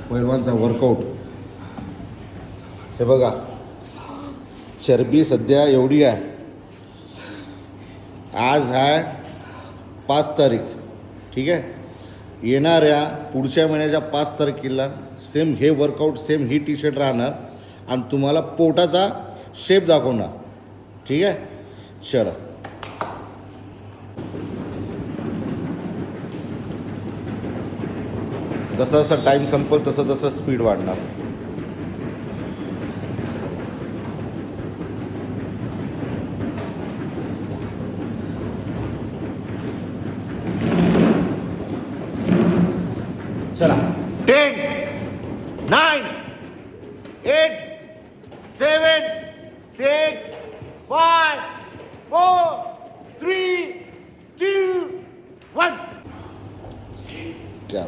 पैलवानचा workout. हे बघा, चरबी सध्या एवढी आहे. आज आहे 5 तारीख, ठीक आहे. येणाऱ्या पुढच्या महिन्याच्या 5 तारखेला सेम हे वर्कआउट, सेम ही टी शर्ट राहणार आणि तुम्हाला पोटाचा शेप दाखवणार, ठीक आहे. चला, जसं जसं टाईम संपल तसं तसं स्पीड वाढणार. चला, 10, 9, 8, 7, 6, 5, 4, 3, 2, 1. क्या